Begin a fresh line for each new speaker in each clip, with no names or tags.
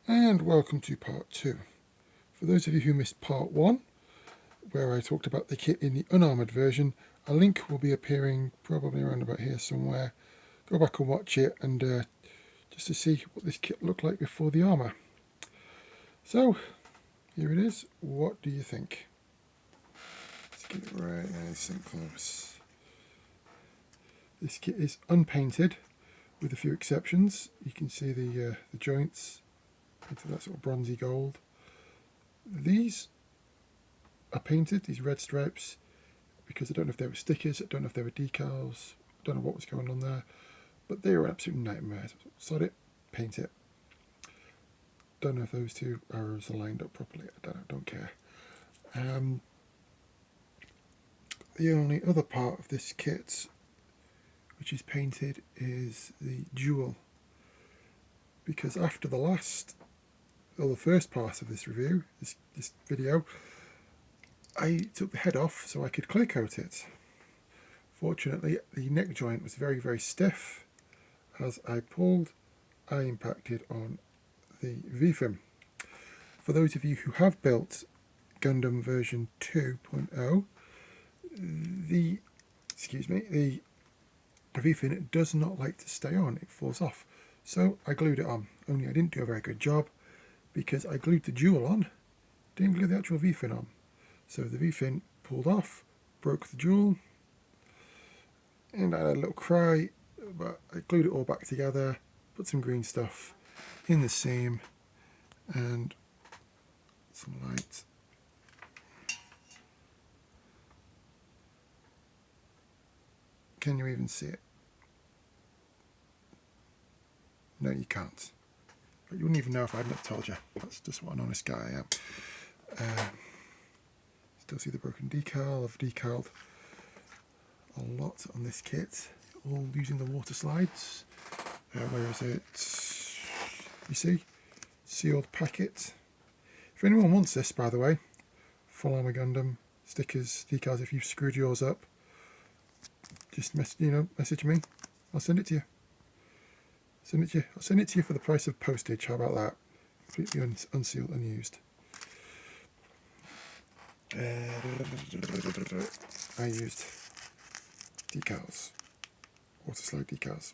And welcome to part 2. For those of you who missed part 1, where I talked about the kit in the unarmoured version, a link will be appearing probably around about here somewhere. Go back and watch it and just to see what this kit looked like before the armour. So, here it is. What do you think? Let's get it right nice and close. This kit is unpainted, with a few exceptions. You can see the joints into that sort of bronzy gold. These are painted, these red stripes, because I don't know if they were stickers, I don't know if they were decals, I don't know what was going on there, but they were an absolute nightmare. Sod it, paint it. Don't know if those two arrows are lined up properly, I don't care. The only other part of this kit which is painted is the jewel, because after the first part of this review, this video, I took the head off so I could clear coat it. Fortunately, the neck joint was very, very stiff. As I pulled, I impacted on the V-fin. For those of you who have built Gundam version 2.0, the V-fin does not like to stay on, it falls off. So I glued it on, only I didn't do a very good job because I glued the jewel on, didn't glue the actual V-fin on. So the V-fin pulled off, broke the jewel, and I had a little cry, but I glued it all back together, put some green stuff in the seam, and some light. Can you even see it? No, you can't. But you wouldn't even know if I hadn't told you. That's just what an honest guy I am. Still see the broken decal. I've decaled a lot on this kit, all using the water slides. Where is it? You see? Sealed packet. If anyone wants this, by the way, full Armour Gundam, stickers, decals, if you've screwed yours up, just message me. I'll send it to you. I'll send it to you for the price of postage. How about that? Completely unsealed, unused. I used decals, water slide decals.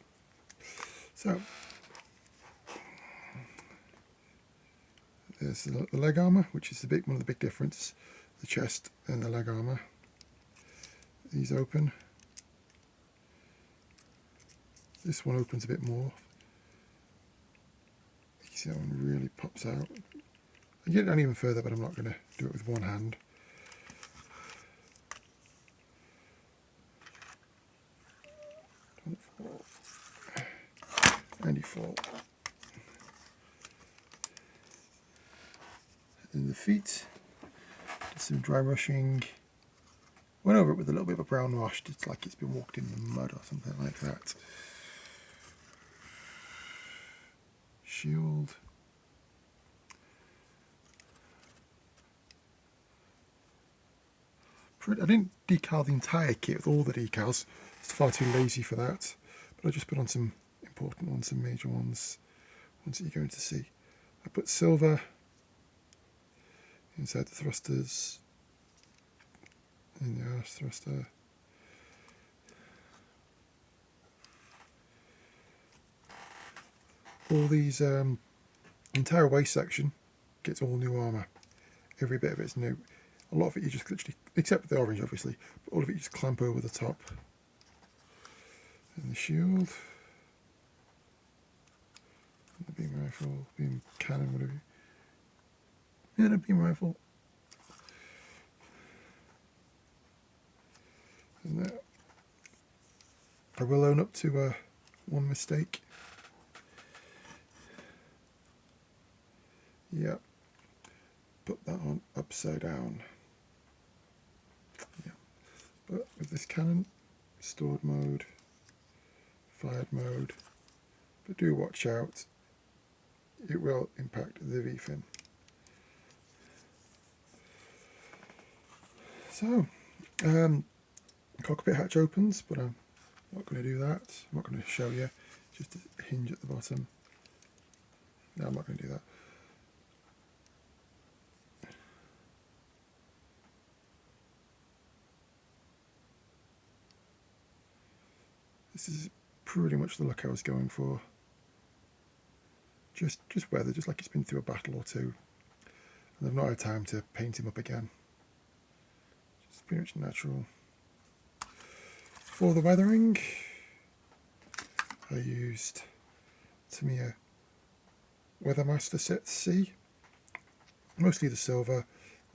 So there's the leg armour, which is one of the big differences. The chest and the leg armour. These open. This one opens a bit more. You can see that one really pops out. I can get it down even further, but I'm not going to do it with one hand. Don't fall. And you fall. And the feet, did some dry brushing. Went over it with a little bit of a brown wash. It's like it's been walked in the mud or something like that. Shield. I didn't decal the entire kit with all the decals. It's far too lazy for that. But I just put on some important ones, some major ones that you're going to see. I put silver inside the thrusters, in the arse thruster. All these, entire waist section gets all new armour. Every bit of it's new. A lot of it you just literally, except the orange obviously, but all of it you just clamp over the top. And the shield. And the beam rifle, beam cannon, whatever. Yeah, the beam rifle. Isn't it? I will own up to one mistake. Yeah, put that on upside down. Yeah, but with this cannon, stored mode, fired mode, but do watch out, it will impact the V-fin. So, cockpit hatch opens, but I'm not going to do that. I'm not going to show you, just a hinge at the bottom. No, I'm not going to do that. This is pretty much the look I was going for. Just weather, just like it's been through a battle or two. And I've not had time to paint him up again. Just pretty much natural. For the weathering, I used Tamiya Weathermaster Set C. Mostly the silver,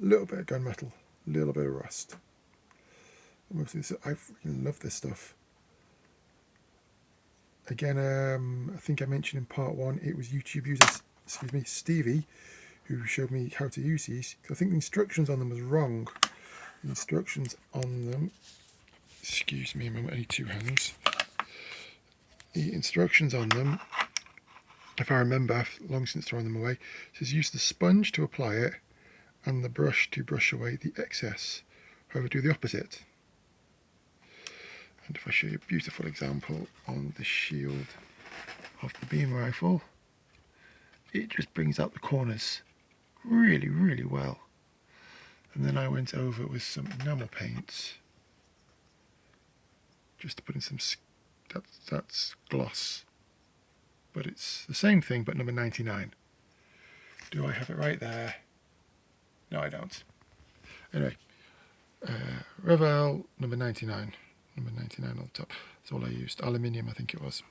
a little bit of gunmetal, a little bit of rust. Mostly this, I really love this stuff. Again, I think I mentioned in part 1, it was YouTube user, excuse me, Stevie, who showed me how to use these. I think the instructions on them was wrong. The instructions on them, excuse me a moment, I need 2 hands. The instructions on them, if I remember, long since throwing them away, says use the sponge to apply it and the brush to brush away the excess. However, do the opposite. And if I show you a beautiful example on the shield of the beam rifle, it just brings out the corners really, really well. And then I went over with some enamel paints just to put in some, that's gloss, but it's the same thing but number 99. Do I have it right there? No, I don't. Anyway, Revell number 99. Number 99 on the top. That's all I used. Aluminium, I think it was.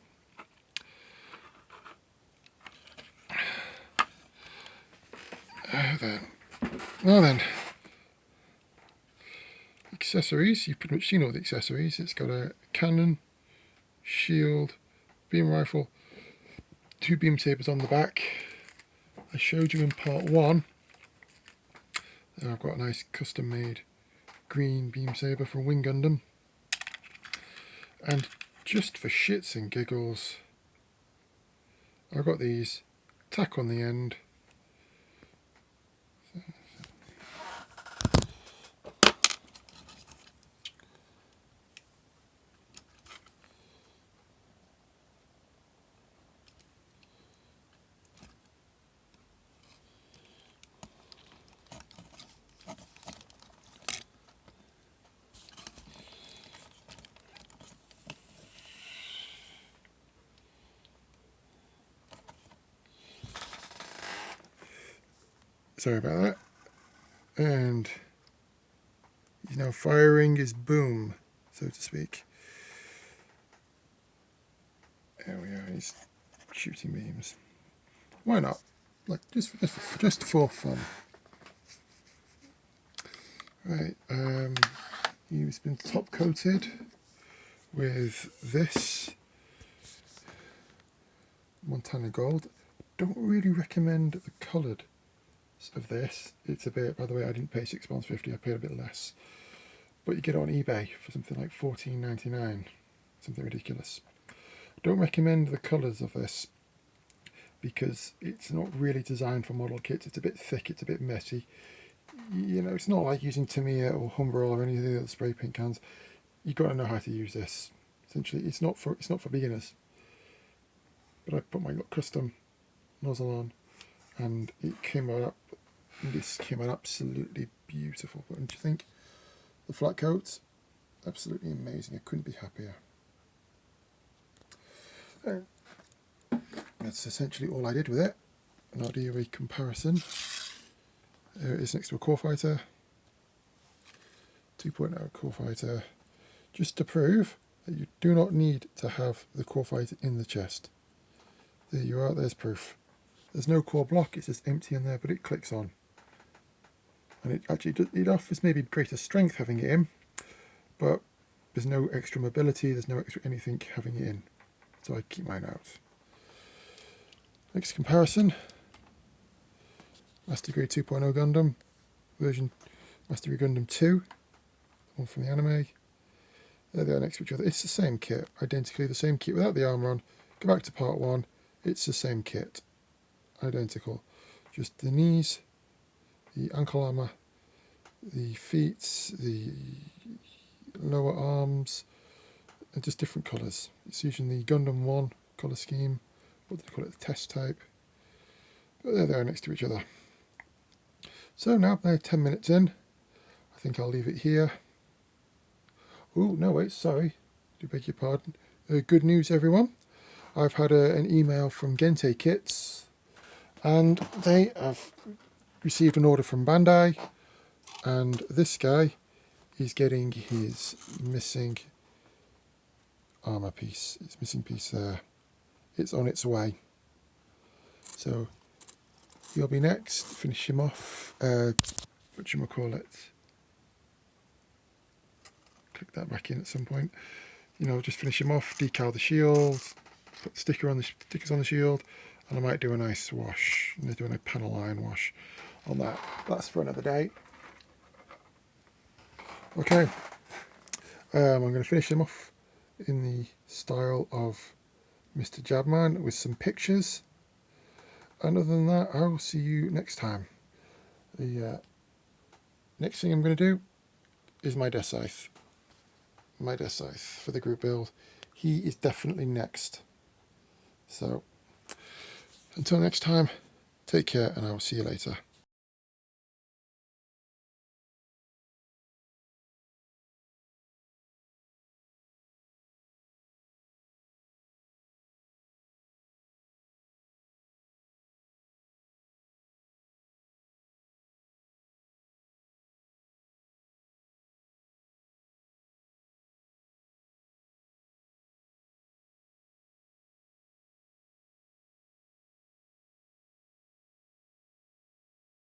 Now then, accessories. You've pretty much seen all the accessories. It's got a cannon, shield, beam rifle, 2 beam sabers on the back. I showed you in part 1. And I've got a nice custom made green beam saber from Wing Gundam. And just for shits and giggles, I've got these tack on the end. Sorry about that. And he's now firing his boom, so to speak. There we are, he's shooting beams. Why not? Like just for fun. Right, he's been top coated with this Montana Gold. Don't really recommend the coloured of this. It's a bit, by the way, I didn't pay £6.50, I paid a bit less, but you get it on eBay for something like $14.99, something ridiculous. Don't recommend the colours of this because it's not really designed for model kits. It's a bit thick, it's a bit messy. You know, it's not like using Tamiya or Humbrol or any of the other spray paint cans. You've got to know how to use this. Essentially, it's not for beginners. But I put my custom nozzle on, and it came out. This came out absolutely beautiful. What don't you think? The flat coat, absolutely amazing. I couldn't be happier. That's essentially all I did with it. And I'll do you a comparison. There it is next to a core fighter. 2.0 core fighter. Just to prove that you do not need to have the core fighter in the chest. There you are, there's proof. There's no core block, it's just empty in there, but it clicks on. And it actually it offers maybe greater strength having it in, but there's no extra mobility, there's no extra anything having it in. So I keep mine out. Next comparison. Master Grade 2.0 Gundam, version Master Grade Gundam 2, one from the anime. There they are next to each other. It's the same kit, identically the same kit without the armour on. Go back to part 1, it's the same kit, identical. Just the knees, the ankle armour, the feet, the lower arms, and just different colours. It's using the Gundam 1 colour scheme, what do they call it, the test type. But there they are next to each other. So now 10 minutes in, I think I'll leave it here. Oh, no wait, sorry, do beg your pardon. Good news, everyone. I've had an email from Gente Kits, and they have received an order from Bandai, and this guy is getting his missing armour piece. It's missing piece there. It's on its way. So he'll be next. Finish him off. Whatchamacallit. Click that back in at some point. You know, just finish him off, decal the shield, put stickers on the shield, and I might do a nice wash. I'm doing a panel iron wash on that. That's for another day. Okay, I'm going to finish him off in the style of Mr. Jabman with some pictures. And other than that, I'll see you next time. The next thing I'm going to do is my death scythe. My death scythe for the group build. He is definitely next. So, until next time, take care and I will see you later.